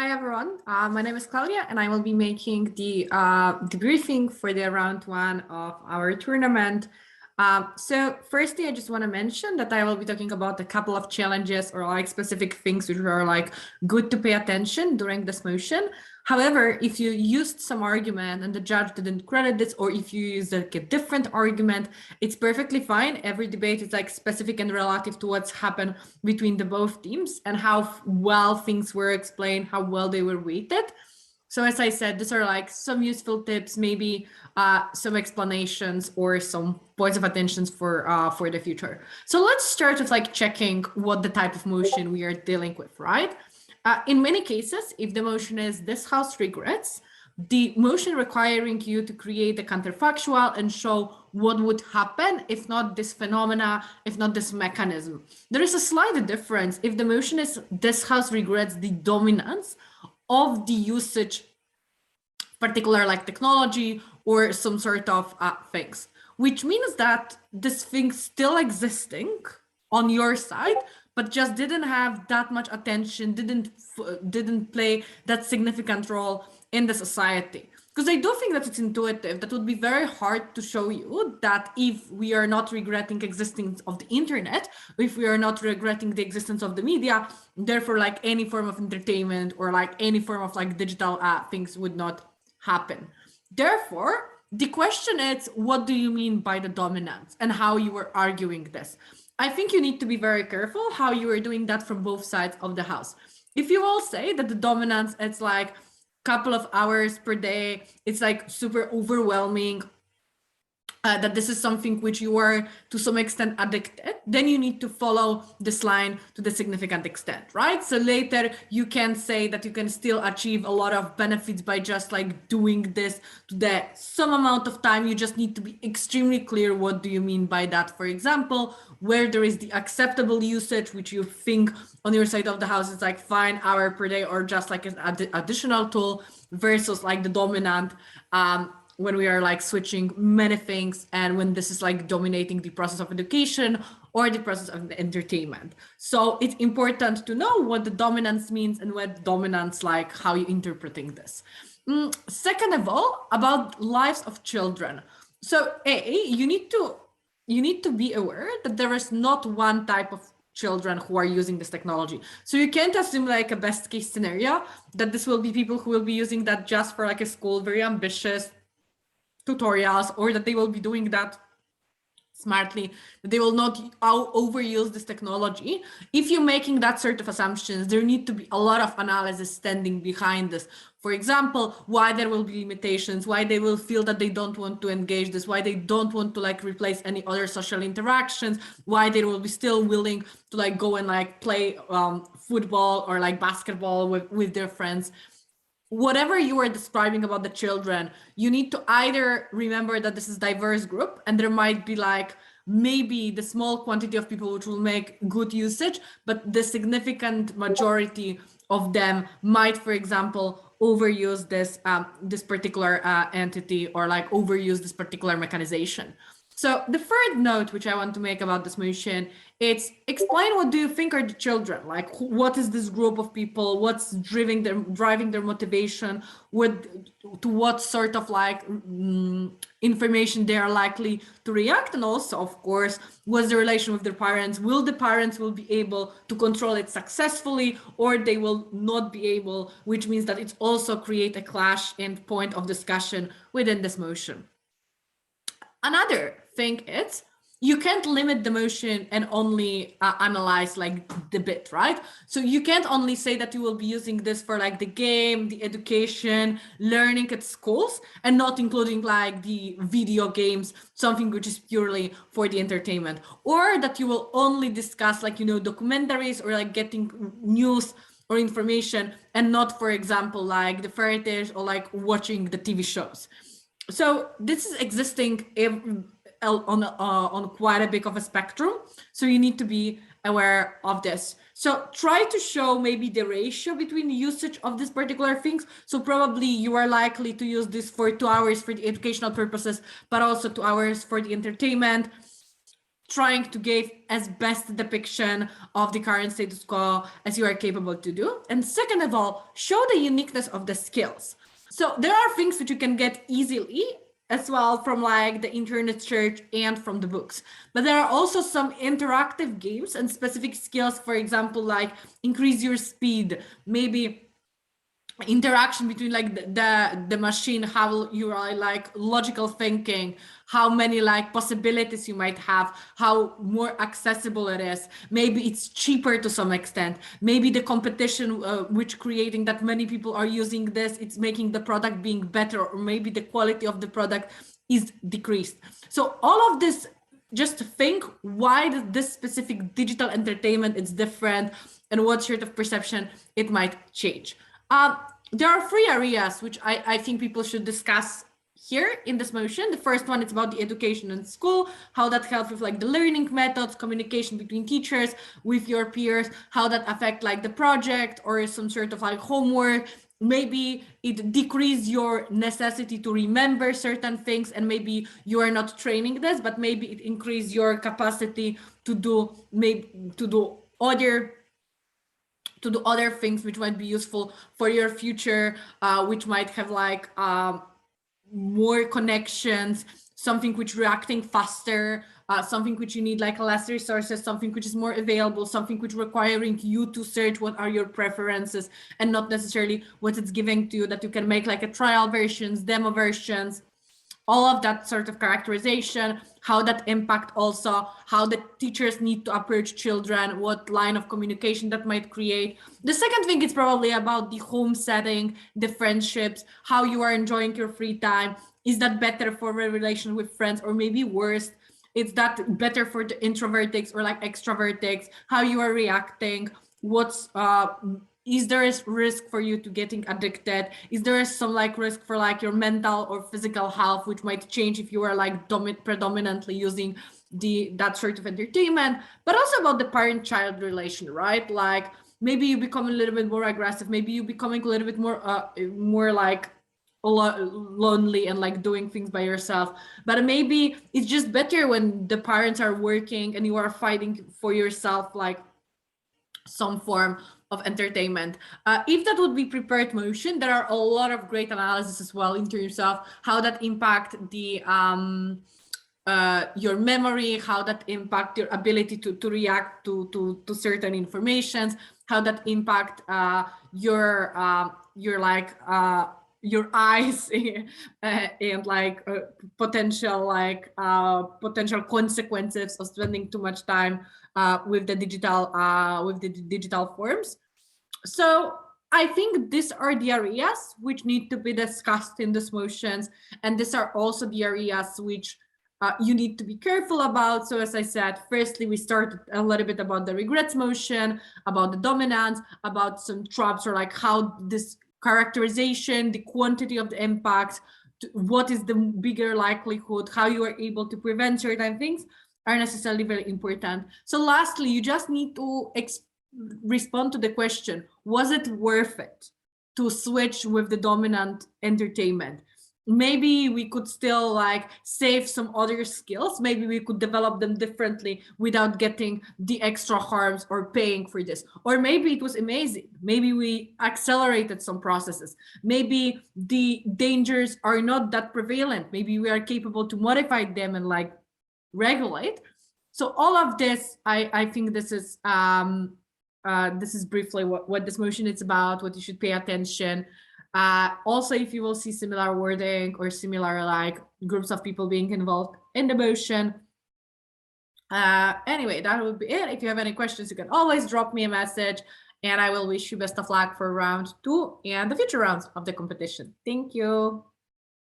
Hi everyone, my name is Klaudia and I will be making the debriefing for the round one of our tournament. So firstly, I just want to mention that I will be talking about a couple of challenges or like specific things which are like good to pay attention during this motion. However, if you used some argument and the judge didn't credit this, or if you use like a different argument, it's perfectly fine. Every debate is like specific and relative to what's happened between the both teams and how well things were explained, how well they were weighted. So as I said, these are like some useful tips, maybe some explanations or some points of attention for the future. So let's start with like checking what the type of motion we are dealing with, right? In many cases, if the motion is this house regrets, the motion requiring you to create a counterfactual and show what would happen if not this phenomena, if not this mechanism. There is a slight difference if the motion is this house regrets the dominance of the usage, particular like technology or some sort of things, which means that this thing still existing on your side, but just didn't have that much attention, didn't play that significant role in the society. Because I do think that it's intuitive. That would be very hard to show you that if we are not regretting existence of the internet, if we are not regretting the existence of the media, therefore like any form of entertainment or like any form of like digital things would not happen. Therefore, the question is, what do you mean by the dominance and how you were arguing this? I think you need to be very careful how you are doing that from both sides of the house. If you all say that the dominance, it's like couple of hours per day, it's like super overwhelming, that this is something which you are to some extent addicted, then you need to follow this line to the significant extent, right? So later you can say that you can still achieve a lot of benefits by just like doing this to the some amount of time. You just need to be extremely clear what do you mean by that. For example, where there is the acceptable usage, which you think on your side of the house is like fine hour per day or just like an additional tool, versus like the dominant when we are like switching many things and when this is like dominating the process of education or the process of entertainment. So it's important to know what the dominance means and what dominance, like how you interpreting this. Second of all, about lives of children. So you need to be aware that there is not one type of children who are using this technology. So you can't assume like a best case scenario that this will be people who will be using that just for like a school, very ambitious tutorials, or that they will be doing that smartly, that they will not overuse this technology. If you're making that sort of assumptions, there need to be a lot of analysis standing behind this. For example, why there will be limitations, why they will feel that they don't want to engage this, why they don't want to like replace any other social interactions, why they will be still willing to like go and like play football or like basketball with their friends. Whatever you are describing about the children, you need to either remember that this is diverse group and there might be like maybe the small quantity of people which will make good usage, but the significant majority of them might, for example, overuse this particular entity or like overuse this particular mechanization. So the third note which I want to make about this motion, it's explain what do you think are the children, like what is this group of people, what's driving their motivation, to what sort of like information they are likely to react, and also of course what's the relation with their parents. Will the parents will be able to control it successfully, or they will not be able, which means that it's also create a clash and point of discussion within this motion. Another thing is you can't limit the motion and only analyze like the bit, right? So you can't only say that you will be using this for like the game, the education, learning at schools, and not including like the video games, something which is purely for the entertainment, or that you will only discuss like, you know, documentaries or like getting news or information and not, for example, like the fairy tales or like watching the TV shows. So this is existing on quite a big of a spectrum. So you need to be aware of this. So try to show maybe the ratio between the usage of these particular things. So probably you are likely to use this for 2 hours for the educational purposes, but also 2 hours for the entertainment. trying to give as best depiction of the current status quo as you are capable to do. And second of all, show the uniqueness of the skills. So there are things that you can get easily as well from like the internet search and from the books. But there are also some interactive games and specific skills, for example, like increase your speed, maybe interaction between like the machine, how you are like logical thinking, how many like possibilities you might have, how more accessible it is, maybe it's cheaper to some extent, maybe the competition which creating that many people are using this, it's making the product being better, or maybe the quality of the product is decreased. So all of this, just to think why this specific digital entertainment is different and what sort of perception it might change. There are 3 areas which I think people should discuss here in this motion. The first one is about the education in school, how that helps with like the learning methods, communication between teachers, with your peers, how that affect like the project or some sort of like homework. Maybe it decrease your necessity to remember certain things, and maybe you are not training this, but maybe it increase your capacity to do other things which might be useful for your future, which might have like more connections, something which reacting faster, something which you need like less resources, something which is more available, something which requiring you to search what are your preferences and not necessarily what it's giving to you, that you can make like a trial versions, demo versions, all of that sort of characterization, how that impact also, how the teachers need to approach children, what line of communication that might create. The second thing is probably about the home setting, the friendships, how you are enjoying your free time. Is that better for a relation with friends, or maybe worse? Is that better for the introvertics or like extrovertics? How you are reacting? What's is there a risk for you to getting addicted? Is there some like risk for like your mental or physical health, which might change if you are like predominantly using that sort of entertainment? But also about the parent-child relation, right? Like maybe you become a little bit more aggressive, maybe you becoming a little bit more like lonely and like doing things by yourself. But maybe it's just better when the parents are working and you are fighting for yourself, like some form of entertainment. If that would be prepared motion, there are a lot of great analysis as well in terms of how that impact the your memory, how that impact your ability to react to certain informations, how that impact your eyes and like potential consequences of spending too much time with the digital forms. So I think these are the areas which need to be discussed in these motions, and these are also the areas which you need to be careful about. So as I said, firstly, we started a little bit about the regrets motion, about the dominance, about some traps, or like how this characterization, the quantity of the impact, what is the bigger likelihood, how you are able to prevent certain things are necessarily very important. So lastly, you just need to respond to the question, was it worth it to switch with the dominant entertainment? Maybe we could still like save some other skills. Maybe we could develop them differently without getting the extra harms or paying for this. Or maybe it was amazing. Maybe we accelerated some processes. Maybe the dangers are not that prevalent. Maybe we are capable to modify them and like regulate. So all of this, I think this is briefly what this motion is about, what you should pay attention. Also, if you will see similar wording or similar like groups of people being involved in the motion. Anyway, that would be it. If you have any questions, you can always drop me a message, and I will wish you best of luck for round 2 and the future rounds of the competition. Thank you.